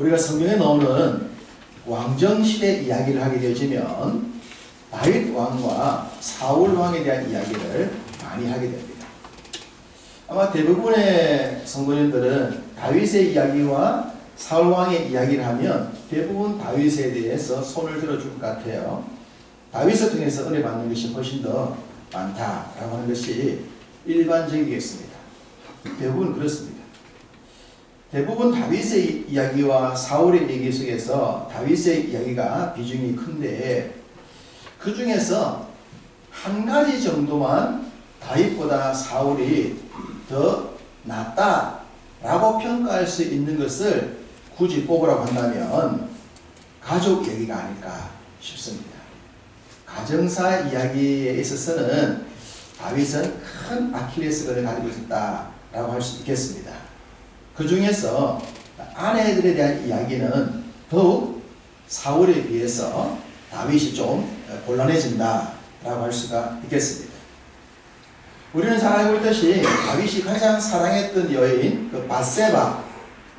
우리가 성경에 나오는 왕정시대 이야기를 하게 되어지면 다윗 왕과 사울 왕에 대한 이야기를 많이 하게 됩니다. 아마 대부분의 성도님들은 다윗의 이야기와 사울 왕의 이야기를 하면 대부분 다윗에 대해서 손을 들어줄 것 같아요. 다윗을 통해서 은혜 받는 것이 훨씬 더 많다라고 하는 것이 일반적이겠습니다. 대부분 그렇습니다. 대부분 다윗의 이야기와 사울의 얘기 속에서 다윗의 이야기가 비중이 큰데 그 중에서 한 가지 정도만 다윗보다 사울이 더 낫다라고 평가할 수 있는 것을 굳이 뽑으라고 한다면 가족 얘기가 아닐까 싶습니다. 가정사 이야기에 있어서는 다윗은 큰 아킬레스건을 가지고 있었다라고 할 수 있겠습니다. 그 중에서 아내들에 대한 이야기는 더욱 사울에 비해서 다윗이 좀 곤란해진다라고 할 수가 있겠습니다. 우리는 잘 알고 있듯이 다윗이 가장 사랑했던 여인 그 밧세바,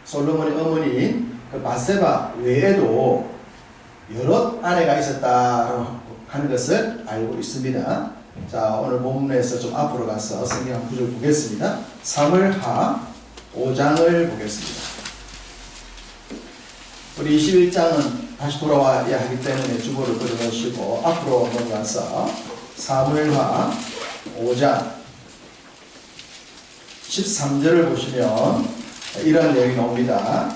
솔로몬의 어머니인 그 밧세바 외에도 여러 아내가 있었다고 하는 것을 알고 있습니다. 자, 오늘 본문에서 좀 앞으로 가서 성경 한 구절 보겠습니다. 사무엘하 5장을 보겠습니다. 우리 21장은 다시 돌아와야 하기 때문에 주보를 그려놓으시고 앞으로 넘어가서 사무엘하 5장 13절을 보시면 이런 내용이 나옵니다.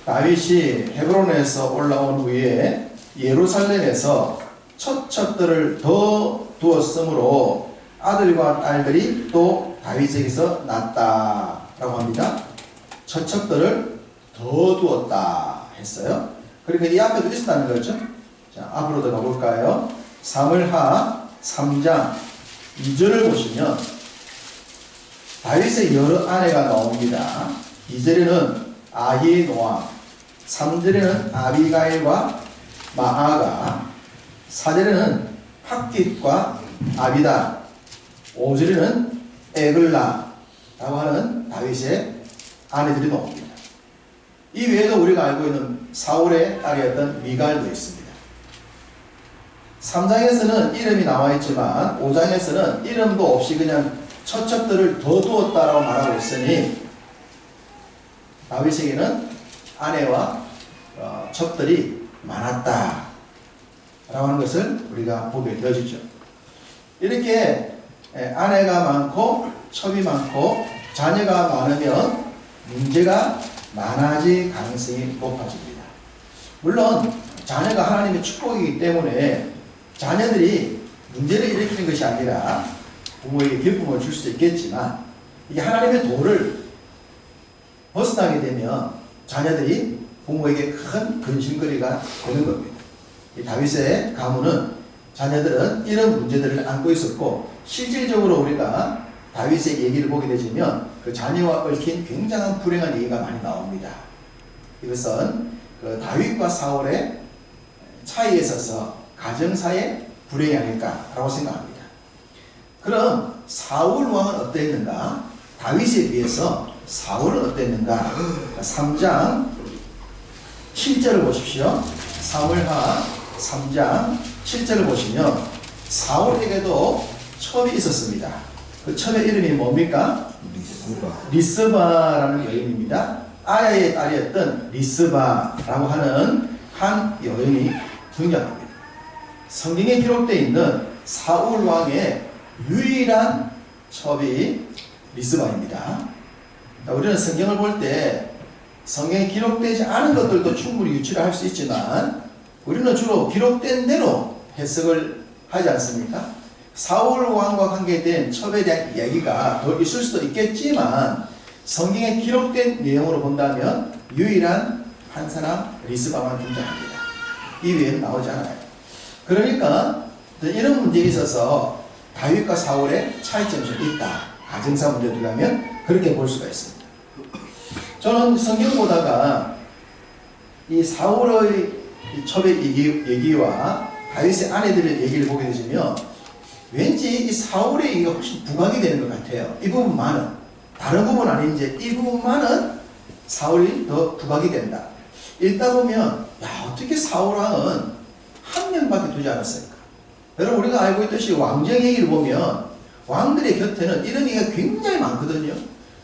다윗이 헤브론에서 올라온 후에 예루살렘에서 첩첩들을 더 두었으므로 아들과 딸들이 또 다윗에게서 낳았다라고 합니다. 첩첩들을 더 두었다 했어요. 그러니까 이 앞에도 있었다는 거죠. 자, 앞으로 더 가볼까요? 사무엘하 3장 2절을 보시면 다윗의 여러 아내가 나옵니다. 2절에는 아히노암, 3절에는 아비가일과 마아가, 4절에는 팍깃과 아비다, 5절에는 에글라라고 하는 다윗의 아내들이 나옵니다. 이 외에도 우리가 알고 있는 사울의 딸이었던 미갈도 있습니다. 3장에서는 이름이 나와 있지만 5장에서는 이름도 없이 그냥 첩첩들을 더 두었다라고 말하고 있으니 다윗에게는 아내와 첩들이 많았다 라고 하는 것을 우리가 보게 되어지죠. 이렇게 아내가 많고 첩이 많고 자녀가 많으면 문제가 많아질 가능성이 높아집니다. 물론 자녀가 하나님의 축복이기 때문에 자녀들이 문제를 일으키는 것이 아니라 부모에게 기쁨을 줄 수도 있겠지만 이게 하나님의 도를 벗어나게 되면 자녀들이 부모에게 큰 근심거리가 되는 겁니다. 이 다윗의 가문은 자녀들은 이런 문제들을 안고 있었고 실질적으로 우리가 다윗의 얘기를 보게 되면 그 자녀와 얽힌 굉장한 불행한 얘기가 많이 나옵니다. 이것은 그 다윗과 사울의 차이에 있어서 가정사의 불행이 아닐까라고 생각합니다. 그럼 사울 왕은 어땠는가? 다윗에 비해서 사울은 어땠는가? 3장 7절을 보십시오. 사무엘하 3장 7절을 보시면 사울에게도 첩이 있었습니다. 그 첩의 이름이 뭡니까? 리스바라는 여인입니다. 아야의 딸이었던 리스바라고 하는 한 여인이 등장합니다. 성경에 기록되어 있는 사울 왕의 유일한 첩이 리스바입니다. 우리는 성경을 볼 때 성경에 기록되지 않은 것들도 충분히 유추를 할 수 있지만 우리는 주로 기록된 대로 해석을 하지 않습니까? 사울 왕과 관계된 첩에 대한 이야기가 더 있을 수도 있겠지만 성경에 기록된 내용으로 본다면 유일한 한 사람 리스바만 등장합니다. 이 외에는 나오지 않아요. 그러니까 이런 문제에 있어서 다윗과 사울의 차이점이 좀 있다. 가정사 문제에 들어가면 그렇게 볼 수가 있습니다. 저는 성경 보다가 이 사울의 첩의 얘기와 다윗의 아내들의 얘기를 보게 되시면 왠지 이 사울의 얘기가 훨씬 부각이 되는 것 같아요. 이 부분만은. 다른 부분은 아닌지 이 부분만은 사울이 더 부각이 된다. 읽다 보면 야, 어떻게 사울왕은 한 명밖에 두지 않았을까? 여러분 우리가 알고 있듯이 왕정 얘기를 보면 왕들의 곁에는 이런 얘기가 굉장히 많거든요.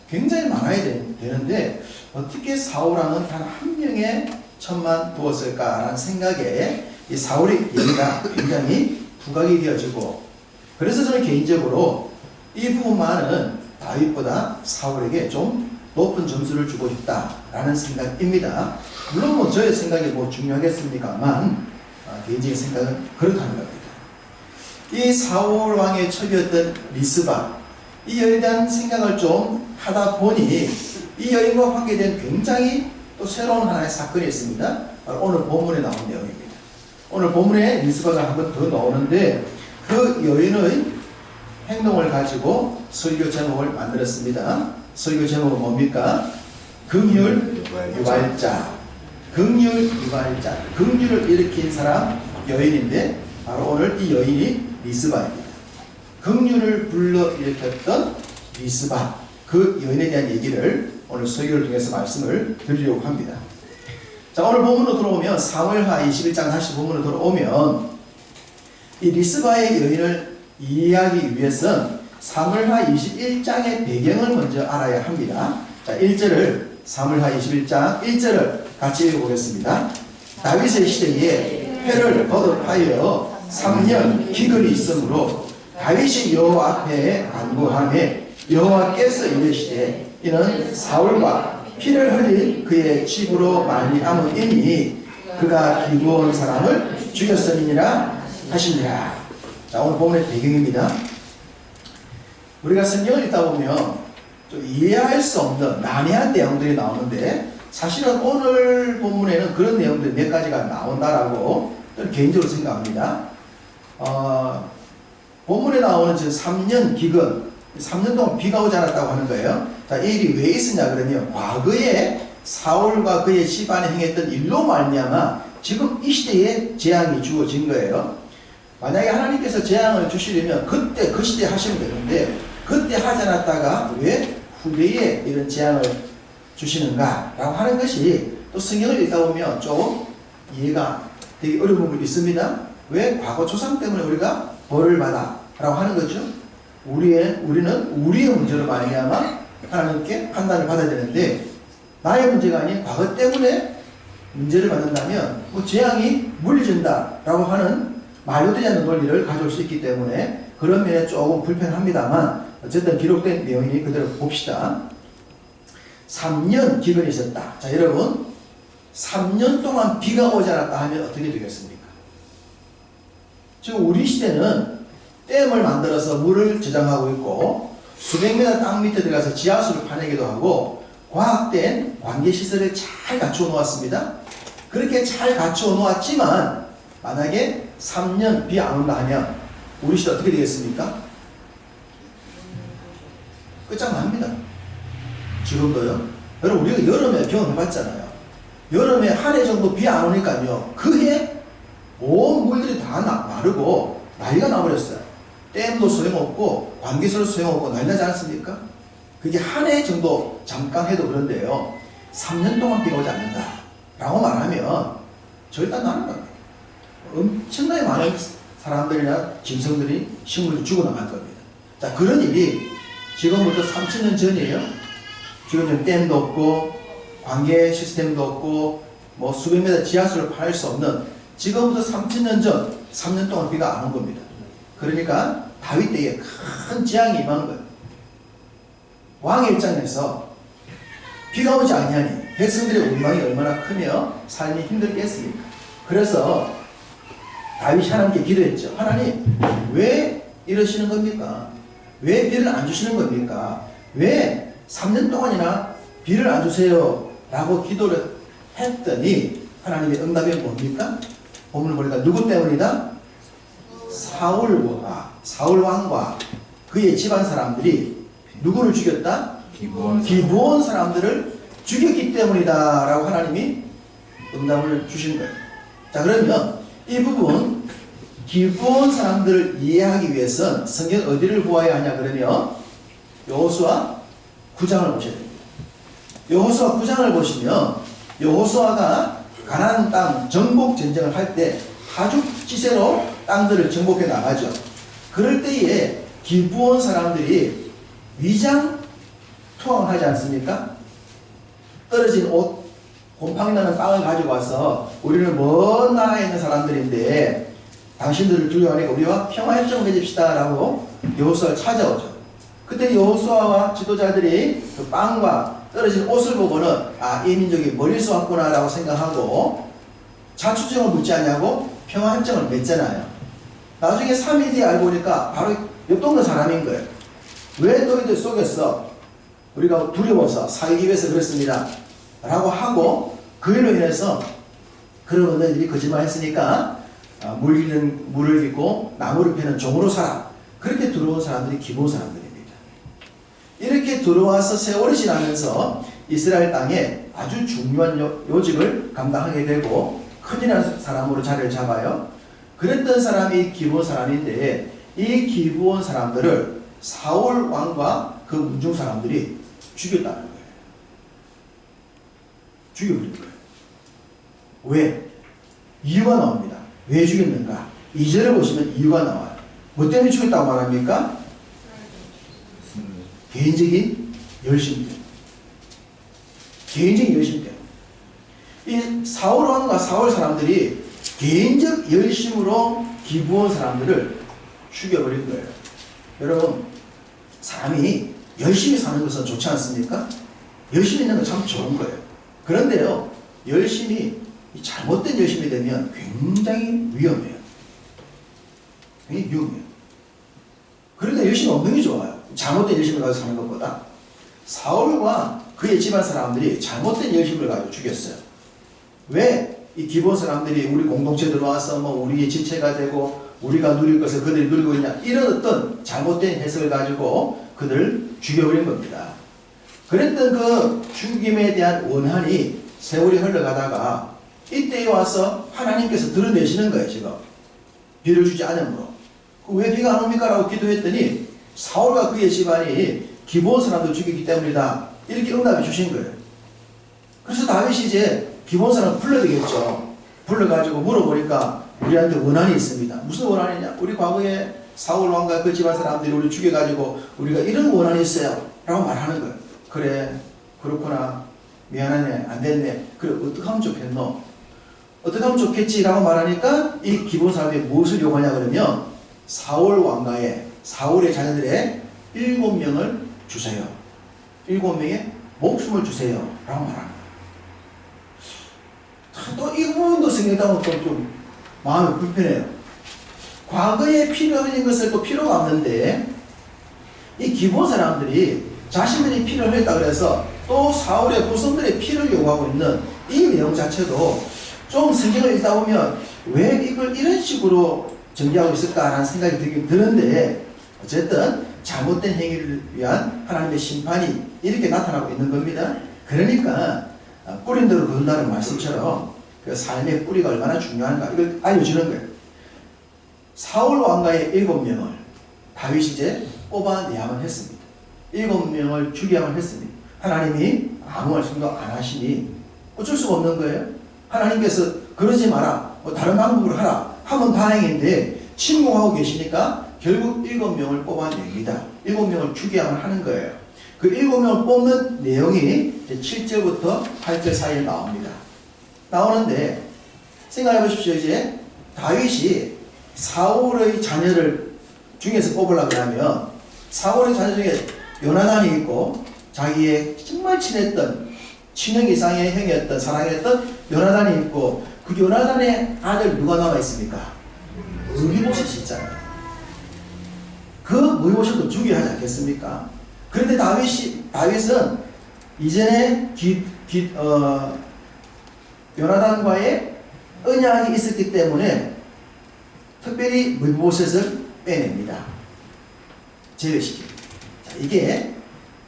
굉장히 많아야 되는데 어떻게 사울왕은 단 한 명의 천만 두었을까라는 생각에 이 사울의 얘기가 굉장히 부각이 되어지고, 그래서 저는 개인적으로 이 부분만은 다윗보다 사울에게 좀 높은 점수를 주고 싶다라는 생각입니다. 물론 뭐 저의 생각이 뭐 중요하겠습니까만 개인적인 생각은 그렇다는 겁니다. 이 사울 왕의 첩이었던 리스바, 이 여인에 대한 생각을 좀 하다 보니 이 여인과 관계된 굉장히 또 새로운 하나의 사건이 있습니다. 바로 오늘 본문에 나온 내용입니다. 오늘 본문에 리스바가 한 번 더 나오는데 그 여인의 행동을 가지고 설교 제목을 만들었습니다. 설교 제목은 뭡니까? 긍휼 유발자. 긍휼 유발자. 긍휼을 일으킨 사람 여인인데 바로 오늘 이 여인이 리스바입니다. 긍휼을 불러일으켰던 리스바, 그 여인에 대한 얘기를 오늘 설교를 통해서 말씀을 드리려고 합니다. 자, 오늘 본문으로 들어오면 사무엘하 21장 다시 본문으로 들어오면 이 리스바의 여인을 이해하기 위해선 사무엘하 21장의 배경을 먼저 알아야 합니다. 자, 1절을 사무엘하 21장 1절을 같이 읽어보겠습니다. 다윗의 시대에 회를 거듭하여 3년 기근이 있으므로 다윗이 여호와 앞에 간구하매 여호와께서 이르시되 이는 사울과 피를 흘린 그의 집으로 말미암음이니 그가 기부온 사람을 죽였음이니라 하시니라. 자, 오늘 본문의 배경입니다. 우리가 성경을 읽다 보면 좀 이해할 수 없는 난해한 내용들이 나오는데 사실은 오늘 본문에는 그런 내용들이 몇 가지가 나온다라고 저는 개인적으로 생각합니다. 본문에 나오는 지금 3년 기근, 3년 동안 비가 오지 않았다고 하는 거예요. 자, 이 일이 왜 있었냐 그러면 과거에 사울과 그의 집안에 행했던 일로 말미암아 지금 이 시대에 재앙이 주어진 거예요. 만약에 하나님께서 재앙을 주시려면 그때 그 시대에 하시면 되는데 그때 하지 않았다가 왜 후대에 이런 재앙을 주시는가 라고 하는 것이 또 성경을 읽다 보면 좀 이해가 되게 어려운 부분이 있습니다. 왜 과거 조상 때문에 우리가 벌을 받아 라고 하는 거죠. 우리는 우리의 문제로 말미암아 하나님께 판단을 받아야 되는데 나의 문제가 아닌 과거 때문에 문제를 받는다면 뭐 재앙이 물려진다 라고 하는 말도 되지 않는 논리를 가져올 수 있기 때문에 그런 면에 조금 불편합니다만 어쨌든 기록된 내용이 그대로 봅시다. 3년 기근이 있었다. 자, 여러분 3년 동안 비가 오지 않았다 하면 어떻게 되겠습니까? 지금 우리 시대는 댐을 만들어서 물을 저장하고 있고 수백 미터 땅 밑에 들어가서 지하수를 파내기도 하고 과학된 관계시설을 잘 갖추어 놓았습니다. 그렇게 잘 갖추어 놓았지만 만약에 3년 비 안 온다 하면 우리 시대 어떻게 되겠습니까? 끝장납니다. 지금도요. 여러분 우리가 여름에 경험해봤잖아요. 여름에 한 해 정도 비 안 오니까요. 그해 온 물들이 다 마르고 난리가 나버렸어요. 댐도 소용없고 관계설도 소용없고 난리 나지 않습니까? 그게 한 해 정도 잠깐 해도 그런데요. 3년 동안 비가 오지 않는다 라고 말하면 절대 나는 겁니다. 엄청나게 많은 사람들이나 짐승들이 식물이 죽어나갈 겁니다. 자, 그런 일이 지금부터 3000년 전이에요. 지금 댐도 없고 관계 시스템도 없고 뭐 수백 미터 지하수를 파낼 수 없는 지금부터 3000년 전 3년 동안 비가 안 온 겁니다. 그러니까 다윗 때에 큰 재앙이 임한 거예요. 왕의 입장에서 비가 오지 않냐니 백성들의 원망이 얼마나 크며 삶이 힘들겠습니까? 그래서 다윗이 하나님께 기도했죠. 하나님 왜 이러시는 겁니까? 왜 비를 안 주시는 겁니까? 왜 3년 동안이나 비를 안 주세요 라고 기도를 했더니 하나님의 응답이 뭡니까? 본문을 보니까 누구 때문이다? 사울 왕과 그의 집안 사람들이 누구를 죽였다? 기브온 사람들을 죽였기 때문이다 라고 하나님이 응답을 주신 거예요. 자, 그러면 이 부분 기브온 사람들을 이해하기 위해선 성경 어디를 보아야 하냐 그러면 여호수아 9장을 보셔야 됩니다. 여호수아 9장을 보시면 여호수아가 가나안 땅 정복 전쟁을 할 때 아주 지세로 땅들을 정복해 나가죠. 그럴 때에 기브온 사람들이 위장 투항을 하지 않습니까? 떨어진 옷, 곰팡이 나는 빵을 가지고 와서 우리는 먼 나라에 있는 사람들인데 당신들을 두려워하니까 우리와 평화협정을 맺읍시다 라고 여호수아를 찾아오죠. 그때 여호수아와 지도자들이 그 빵과 떨어진 옷을 보고는 이 민족이 멀리서 왔구나 라고 생각하고 자초지종을 묻지 않냐고 평화협정을 맺잖아요. 나중에 3일 뒤에 알고 보니까 바로 옆 동네 사람인 거예요. 왜 너희들 속였어? 우리가 두려워서 살기 위해서 그랬습니다 라고 하고, 그 일로 인해서 그러면 너희들이 거짓말 했으니까 물을 빚고 나무를 패는 종으로 살아. 그렇게 들어온 사람들이 기브온 사람들입니다. 이렇게 들어와서 세월이 지나면서 이스라엘 땅에 아주 중요한 요직을 감당하게 되고 큰이라는 사람으로 자리를 잡아요. 그랬던 사람이 기브온 사람인데, 이 기브온 사람들을 사울 왕과 그 문중 사람들이 죽였다는 거예요. 죽여버린 거예요. 왜? 이유가 나옵니다. 왜 죽였는가? 2절을 보시면 이유가 나와요. 뭐 때문에 죽였다고 말합니까? 개인적인 열심 때문에. 개인적인 열심 때문에. 이 사울 왕과 사울 사람들이 개인적 열심으로 기브온 사람들을 죽여버린 거예요. 여러분, 사람이 열심히 사는 것은 좋지 않습니까? 열심히 있는 건 참 좋은 거예요. 그런데요, 열심히 잘못된 열심이 되면 굉장히 위험해요. 굉장히 위험해요. 그런데 열심히 없는 게 좋아요. 잘못된 열심을 가지고 사는 것보다. 사울과 그의 집안 사람들이 잘못된 열심을 가지고 죽였어요. 왜 이 기브온 사람들이 우리 공동체 들어와서 우리의 지체가 되고 우리가 누릴 것을 그들이 누리고 있냐, 이런 어떤 잘못된 해석을 가지고 그들을 죽여버린 겁니다. 그랬던 그 죽임에 대한 원한이 세월이 흘러가다가 이때에 와서 하나님께서 드러내시는 거예요. 지금 비를 주지 않으므로. 왜 비가 안 옵니까? 라고 기도했더니 사울과 그의 집안이 기브온 사람들 죽이기 때문이다, 이렇게 응답해 주신 거예요. 그래서 다윗이 이제 기브온 사람 불러야 되겠죠. 불러가지고 물어보니까 우리한테 원한이 있습니다. 무슨 원한이냐? 우리 과거에 사울 왕과 그 집안 사람들이 우리 죽여가지고 우리가 이런 원한이 있어요 라고 말하는 거예요. 그래, 그렇구나, 미안하네, 안 됐네, 그래 어떻게 하면 좋겠노? 어떻게 하면 좋겠지 라고 말하니까 이 기브온 사람이 무엇을 요구하냐 그러면 사울 왕가의, 사울의 자녀들의 7명을 주세요. 7명의 목숨을 주세요 라고 말하는 거예요. 또 이 부분도 생각하면 또 좀 마음이 불편해요. 과거에 필요한 것을 또 필요가 없는데, 이 기브온 사람들이 자신들이 피를 흘렸다 그래서 또 사울의 후손들의 피를 요구하고 있는 이 내용 자체도 좀 성경을 읽다 보면 왜 이걸 이런 식으로 전개하고 있을까라는 생각이 들긴 드는데, 어쨌든 잘못된 행위를 위한 하나님의 심판이 이렇게 나타나고 있는 겁니다. 그러니까 뿌린 대로 거둔다는 말씀처럼 그 삶의 뿌리가 얼마나 중요한가, 이걸 알려주는 거예요. 사울 왕가의 7명을 다윗이 이제 뽑아내야만 했습니다. 7명을 죽여야만 했습니다. 하나님이 아무 말씀도 안 하시니 어쩔 수가 없는 거예요. 하나님께서 그러지 마라, 다른 방법으로 하라 하면 다행인데 침묵하고 계시니까 결국 7명을 뽑아냅니다. 7명을 죽여야만 하는 거예요. 그 7명을 뽑는 내용이 7절부터 8절 사이에 나옵니다. 나오는데 생각해 보십시오. 이제 다윗이 사울의 자녀를 중에서 뽑으려고 하면 사울의 자녀 중에 요나단이 있고 자기의 정말 친했던 친형 이상의 형이었던 사랑했던 요나단이 있고, 그 요나단의 아들 누가 나와 있습니까? 무기보셋이 있잖아요. 그 무기보셋도 죽여야 하지 않겠습니까? 그런데 다윗은 이전에 요나단과의 언약이 있었기 때문에 특별히 무기보셋을 빼냅니다. 제외시킵니다. 자, 이게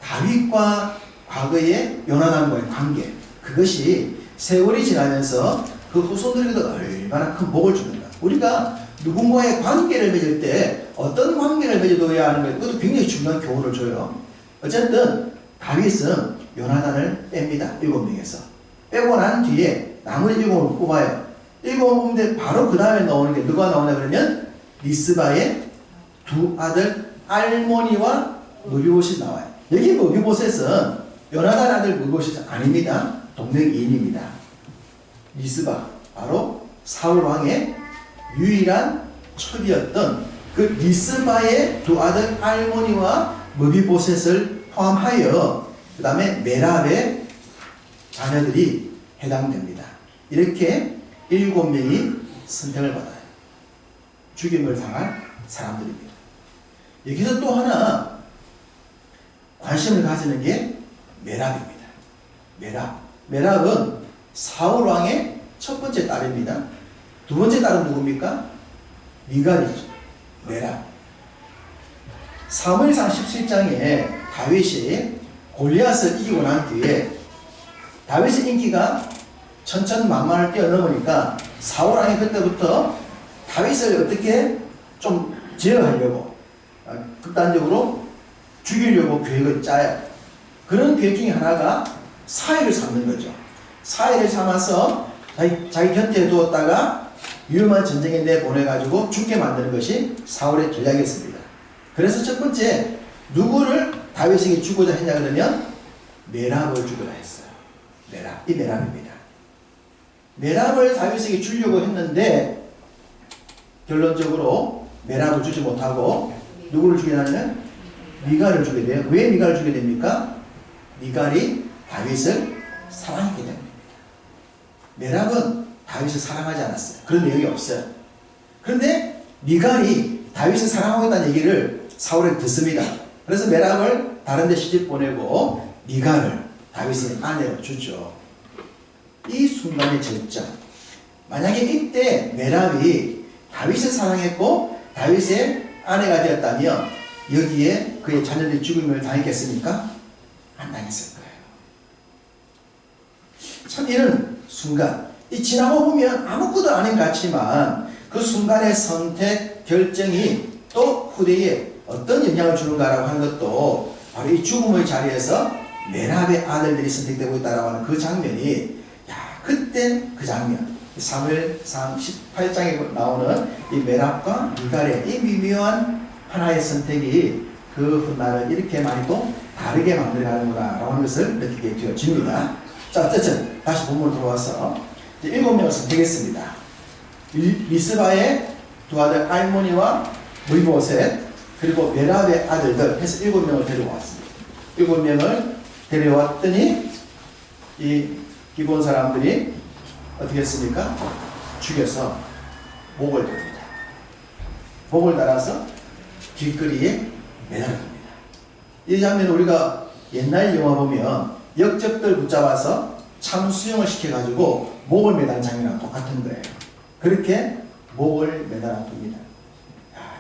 다윗과 과거의 요나단과의 관계, 그것이 세월이 지나면서 그 후손들에게도 얼마나 큰 복을 주는가. 우리가 누군가의 관계를 맺을 때 어떤 관계를 맺어둬야 하는 것, 그것도 굉장히 중요한 교훈을 줘요. 어쨌든 다윗은 요나단을 뺍니다. 7명에서 빼고 난 뒤에 나머지 일곱을 뽑아요. 일곱을 뽑는데 바로 그 다음에 나오는 게 누가 나오냐 그러면 리스바의 두 아들 알모니와 무비보셋이 나와요. 여기 무비보셋은 요나단 아들 무비보셋이 아닙니다. 동명이인입니다. 리스바 바로 사울 왕의 유일한 첩이었던 그 리스바의 두 아들 알모니와 무비보셋을 포함하여 그 다음에 메랍의 자녀들이 해당됩니다. 이렇게 7명이 선택을 받아요. 죽임을 당할 사람들입니다. 여기서 또 하나 관심을 가지는 게 메랍입니다. 메랍은 사울 왕의 첫 번째 딸입니다. 두 번째 딸은 누굽니까? 미갈이죠. 메랍. 사무엘상 17장에 다윗이 골리앗을 이기고 난 뒤에 다윗의 인기가 천천만만을 뛰어넘으니까 사울 왕이 그때부터 다윗을 어떻게 좀 제어하려고 극단적으로 죽이려고 계획을 짜요. 그런 계획 중에 하나가 사위를 삼는 거죠. 사위를 삼아서 자기 곁에 두었다가 위험한 전쟁에 내보내가지고 죽게 만드는 것이 사울의 전략이었습니다. 그래서 첫 번째 누구를 다윗에게 주고자 했냐 그러면 메랍을 주고자 했어요. 이 메랍입니다. 메랍을 다윗에게 주려고 했는데 결론적으로 메랍을 주지 못하고 누구를 주게 되냐면 미갈을 주게 돼요. 왜 미갈을 주게 됩니까? 미갈이 다윗을 사랑했기 때문입니다. 메랍은 다윗을 사랑하지 않았어요. 그런 내용이 없어요. 그런데 미갈이 다윗을 사랑하고 있다는 얘기를 사울에게 듣습니다. 그래서 메랍을 다른 데 시집 보내고 미갈을 다윗의 아내로 주죠. 이 순간의 절정. 만약에 이때 메랍이 다윗을 사랑했고 다윗의 아내가 되었다면 여기에 그의 자녀들이 죽음을 당했겠습니까? 안 당했을 거예요. 참 이런 순간, 이 지나고 보면 아무것도 아닌 것 같지만 그 순간의 선택, 결정이 또 후대에 어떤 영향을 주는가라고 하는 것도 바로 이 죽음의 자리에서 메랍의 아들들이 선택되고 있다라고 하는 그 장면이, 그때 그 장면, 사무엘상 18장에 나오는 이 메랍과 미갈의 이 미묘한 하나의 선택이 그 훗날을 이렇게 많이 또 다르게 만들어가는구나 라고 하는 것을 느끼게 되어집니다. 자, 어쨌든 다시 본문으로 돌아와서 이제 7명을 선택했습니다. 리스바의 두 아들 알모니와 무비보셋 그리고 메랍의 아들들 해서 7명을 데려왔습니다. 7명을 데려왔더니 이 기본 사람들이 어떻게 했습니까? 죽여서 목을 달립니다. 목을 달아서 길거리에 매달립니다. 이 장면은 우리가 옛날 영화 보면 역적들 붙잡아서 참수형을 시켜가지고 목을 매달는 장면이랑 똑같은 거예요. 그렇게 목을 매달아둡니다.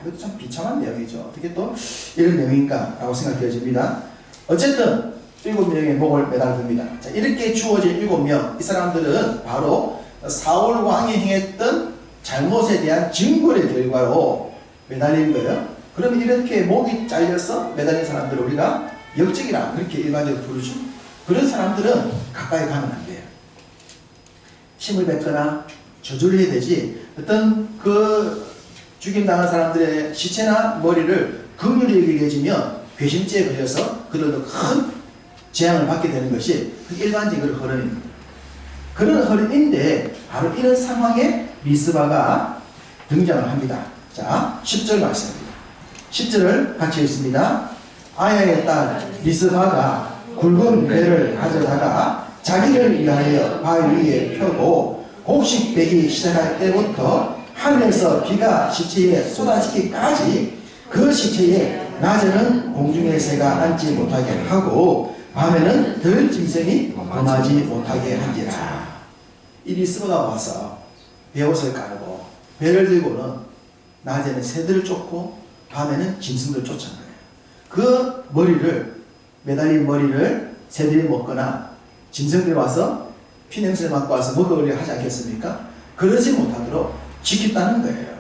이것도 참 비참한 내용이죠. 어떻게 또 이런 내용인가 라고 생각되어집니다. 어쨌든 7명의 목을 매달아둡니다. 자, 이렇게 주어진 7명, 이 사람들은 바로 사울 왕이 행했던 잘못에 대한 징벌의 결과로 매달린 거예요. 그럼 이렇게 목이 잘려서 매달린 사람들을 우리가 역적이라 그렇게 일반적으로 부르죠. 그런 사람들은 가까이 가면 안 돼요. 침을 뱉거나 저주를 해야 되지, 어떤 그 죽임당한 사람들의 시체나 머리를 긍휼히 여기게 해주면 괘씸죄에 걸려서 그들도 큰 재앙을 받게 되는 것이 일반적인 흐름입니다. 그런 흐름인데 바로 이런 상황에 리스바가 등장을 합니다. 자, 10절 말씀입니다. 10절을 같이 읽습니다. 아야의 딸 리스바가 굵은 배를 가져다가 자기를 위하여 바위 위에 펴고 곡식 되기 시작할 때부터 하늘에서 비가 시체에 쏟아지기까지 그 시체에 낮에는 공중의 새가 앉지 못하게 하고 밤에는 들 짐승이 범하지 못하게 하니라. 이 리스바가 와서 베옷을 깔고 배를 들고는 낮에는 새들을 쫓고 밤에는 짐승들을 쫓은 거예요. 그 머리를, 매달린 머리를 새들이 먹거나 짐승들이 와서 피냄새를 맡고 와서 먹으려 하지 않겠습니까? 그러지 못하도록 지켰다는 거예요.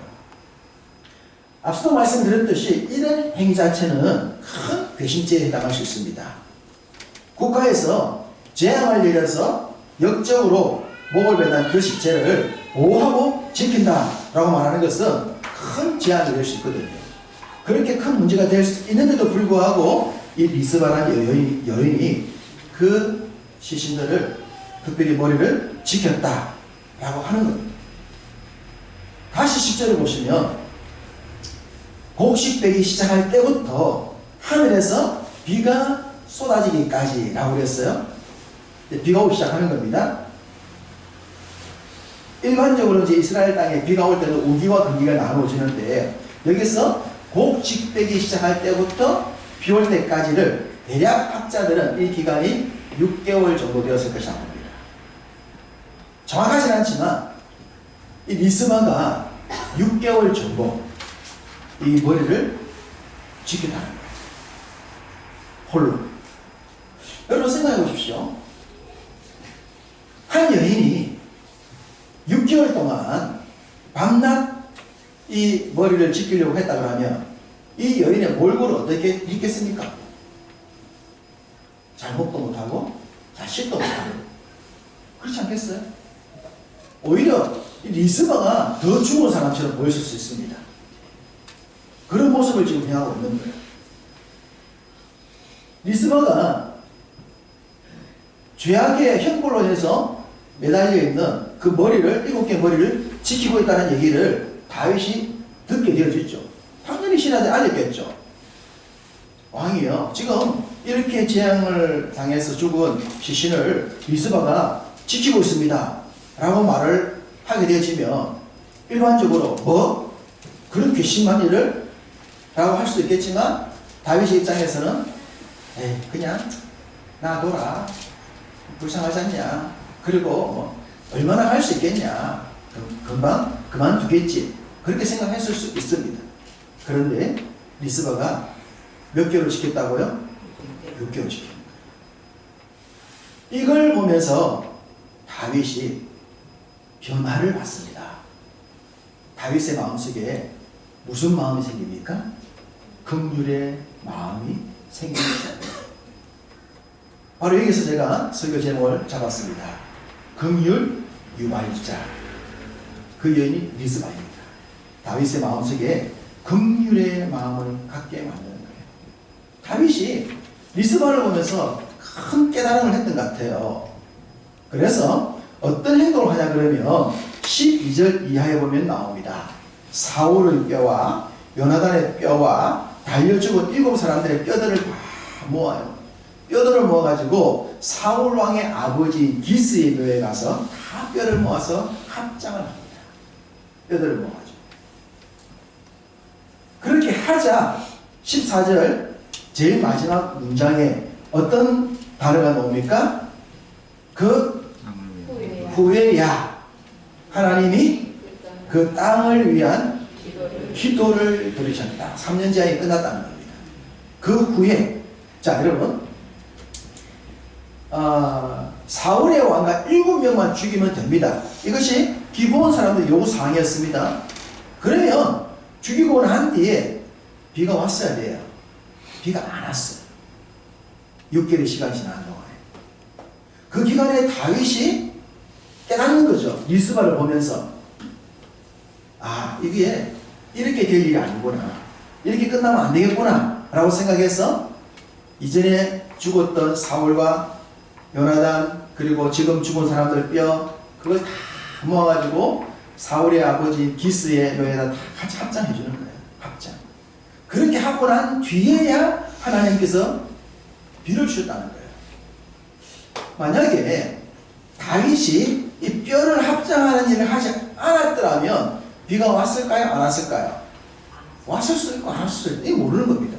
앞서도 말씀드렸듯이 이런 행위 자체는 큰 괘씸죄에 해당할 수 있습니다. 국가에서 재앙을 내려서 역적으로 목을 뱉는 그 식재를 보호하고 지킨다라고 말하는 것은 큰 제한이 될 수 있거든요. 그렇게 큰 문제가 될 수 있는데도 불구하고 이 리스바라는 여인이 그 시신들을 특별히 머리를 지켰다라고 하는 겁니다. 다시 10절을 보시면 곡식되기 시작할 때부터 하늘에서 비가 쏟아지기까지 라고 그랬어요. 비가 오기 시작하는 겁니다. 일반적으로 이제 이스라엘 땅에 비가 올 때는 우기와 금기가 나누어지는데 여기서 곡식되기 시작할 때부터 비 올 때까지를 대략 학자들은 이 기간이 6개월 정도 되었을 것이라고 합니다. 정확하지는 않지만 이 리스바가 6개월 정도 이 머리를 지켰다는 거예요. 홀로. 여러분 생각해 보십시오. 한 여인이 6개월 동안 밤낮 이 머리를 지키려고 했다 그러면 이 여인의 몰골을 어떻게 있겠습니까? 잘 먹도 못하고 잘 씻도 못하고 그렇지 않겠어요? 오히려 이 리스바가 더 죽은 사람처럼 보였을 수 있습니다. 그런 모습을 지금 행하고 있는 거예요. 리스바가 죄악의 형벌로 해서 매달려 있는 그 머리를 7개의 머리를 지키고 있다는 얘기를 다윗이 듣게 되어졌죠. 당연히 신하한테 알렸겠죠. 왕이요, 지금 이렇게 재앙을 당해서 죽은 시신을 리스바가 지키고 있습니다 라고 말을 하게 되어지면 일반적으로 뭐? 그런 괘씸한 일을? 라고 할 수 있겠지만 다윗의 입장에서는 에이 그냥 놔둬라, 불쌍하지 않냐, 그리고 뭐 얼마나 할 수 있겠냐, 금방 그만두겠지, 그렇게 생각했을 수 있습니다. 그런데 리스바가 몇 개월을 지켰다고요? 6개월 지킵니다. 이걸 보면서 다윗이 변화를 받습니다. 다윗의 마음속에 무슨 마음이 생깁니까? 긍휼의 마음이 생깁니다. 바로 여기서 제가 설교 제목을 잡았습니다. 긍휼 유발자. 그 여인이 리스바입니다. 다윗의 마음속에 긍휼의 마음을 갖게 만드는 거예요. 다윗이 리스바를 보면서 큰 깨달음을 했던 것 같아요. 그래서 어떤 행동을 하냐 그러면 12절 이하에 보면 나옵니다. 사울의 뼈와 요나단의 뼈와 달려 죽은 7사람들의 뼈들을 다 모아요. 뼈들을 모아가지고 사울 왕의 아버지 기스의 묘에 가서 다 뼈를 모아서 합장을 합니다. 뼈들을 모아가지고. 그렇게 하자 14절 제일 마지막 문장에 어떤 단어가 나옵니까? 그 후에야 하나님이 그 땅을 위한 기도를 들으셨다. 3년 제한이 끝났다는 겁니다. 그 후에 자 여러분 사울의 왕과 7명만 죽이면 됩니다. 이것이 기본 사람들의 요구사항이었습니다. 그러면 죽이고 난 뒤에 비가 왔어야 돼요. 비가 안 왔어요. 6개월의 시간이 지난 동안에. 그 기간에 다윗이 깨닫는 거죠. 리스바를 보면서 아 이게 이렇게 될 일이 아니구나, 이렇게 끝나면 안 되겠구나 라고 생각해서 이전에 죽었던 사울과 요나단 그리고 지금 죽은 사람들 뼈 그걸 다 모아가지고 사울의 아버지 기스의 묘에다 다 같이 합장해 주는 거예요. 합장. 그렇게 하고 난 뒤에야 하나님께서 비를 주셨다는 거예요. 만약에 다윗이 이 뼈를 합장하는 일을 하지 않았더라면 비가 왔을까요? 안 왔을까요? 왔을 수도 있고 안 왔을 수도 있고, 이거 모르는 겁니다.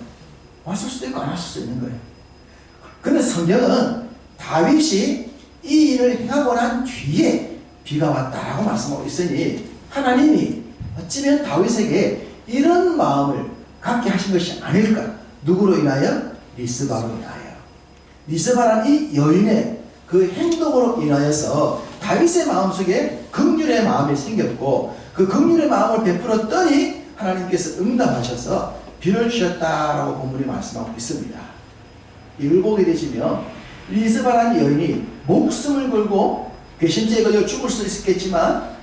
왔을 수도 있고 안 왔을 수도 있는 거예요. 근데 성경은 다윗이 이 일을 행하고 난 뒤에 비가 왔다라고 말씀하고 있으니 하나님이 어찌면 다윗에게 이런 마음을 갖게 하신 것이 아닐까? 누구로 인하여? 리스바로 인하여. 리스바란 이 여인의 그 행동으로 인하여서 다윗의 마음속에 긍휼의 마음이 생겼고 그 긍휼의 마음을 베풀었더니 하나님께서 응답하셔서 비를 주셨다라고 본문이 말씀하고 있습니다. 이걸 보게 되시면 리스바라는 여인이 목숨을 걸고 괘씸죄에 걸려 죽을 수 있겠지만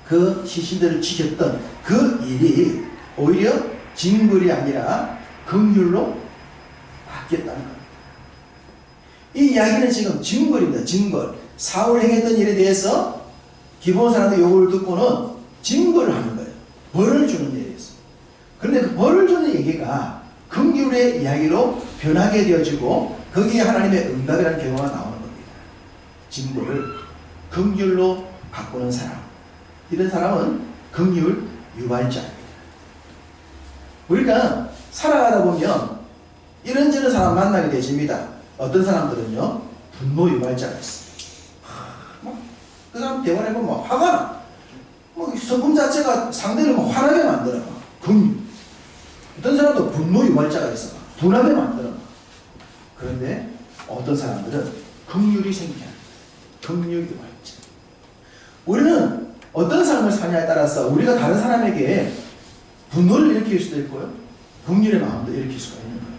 그 시신들을 지켰던 그 일이 오히려 징벌이 아니라 긍휼로 바뀌었다는 겁니다. 이 이야기는 지금 징벌입니다. 징벌. 사울 행했던 일에 대해서 기본 사람들의 요구를 듣고는 징벌을 하는 거예요. 벌을 주는 일에 대해서. 그런데 그 벌을 주는 얘기가 긍휼의 이야기로 변하게 되어지고 거기에 하나님의 응답이라는 경우가 나오는 겁니다. 징벌을 긍휼로 바꾸는 사람. 이런 사람은 긍휼 유발자입니다. 우리가 살아가다 보면 이런저런 사람 만나게 되십니다. 어떤 사람들은요, 분노 유발자가 있어요. 그 사람 대화해보면 막 화가 나. 성품 자체가 상대를 막 화나게 만들어. 긍휼. 어떤 사람도 분노 유발자가 있어. 분하게 만들어. 그런데 어떤 사람들은 긍휼이 생겨요. 긍휼 유발자. 우리는 어떤 삶을 사냐에 따라서 우리가 다른 사람에게 분노를 일으킬 수도 있고요, 긍휼의 마음도 일으킬 수가 있는 거예요.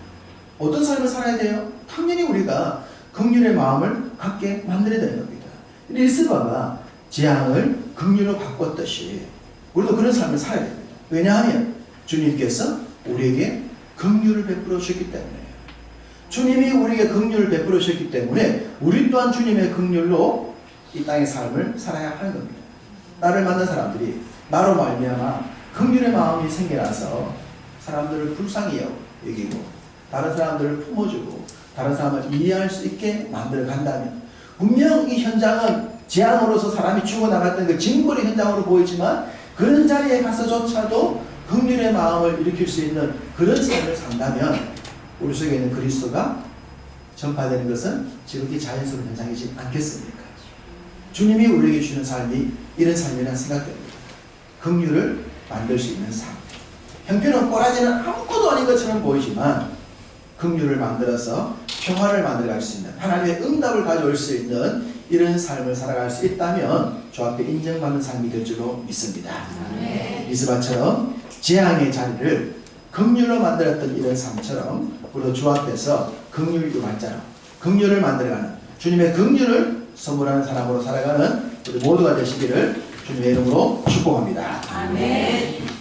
어떤 삶을 살아야 돼요? 당연히 우리가 긍휼의 마음을 갖게 만들어야 되는 겁니다. 리스바가 재앙을 긍휼로 바꿨듯이 우리도 그런 삶을 살아야 됩니다. 왜냐하면 주님께서 우리에게 긍휼을 베풀어 주셨기 때문에, 주님이 우리에게 긍휼을 베풀어 주셨기 때문에 우리 또한 주님의 긍휼로 이 땅의 삶을 살아야 하는 겁니다. 나를 만난 사람들이 나로 말미암아 긍휼의 마음이 생겨나서 사람들을 불쌍히 여기고 다른 사람들을 품어주고 다른 사람을 이해할 수 있게 만들어 간다면, 분명 이 현장은 재앙으로서 사람이 죽어나갔던 그 징벌의 현장으로 보이지만 그런 자리에 가서조차도 긍휼의 마음을 일으킬 수 있는 그런 삶을 산다면 우리 속에 있는 그리스도가 전파되는 것은 지극히 자연스러운 현상이지 않겠습니까? 주님이 우리에게 주는 삶이 이런 삶이라 생각됩니다. 긍휼을 만들 수 있는 삶. 형편은 꼬라지는 아무것도 아닌 것처럼 보이지만 긍휼을 만들어서 평화를 만들어갈 수 있는, 하나님의 응답을 가져올 수 있는 이런 삶을 살아갈 수 있다면 주 앞에 인정받는 삶이 될 줄로 믿습니다. 리스바처럼 재앙의 자리를 긍휼로 만들었던 이런 삶처럼 우리도 주 앞에서 긍휼 유발자로 긍휼을 만들어가는, 주님의 긍휼을 선물하는 사람으로 살아가는 우리 모두가 되시기를 주님의 이름으로 축복합니다. 아멘.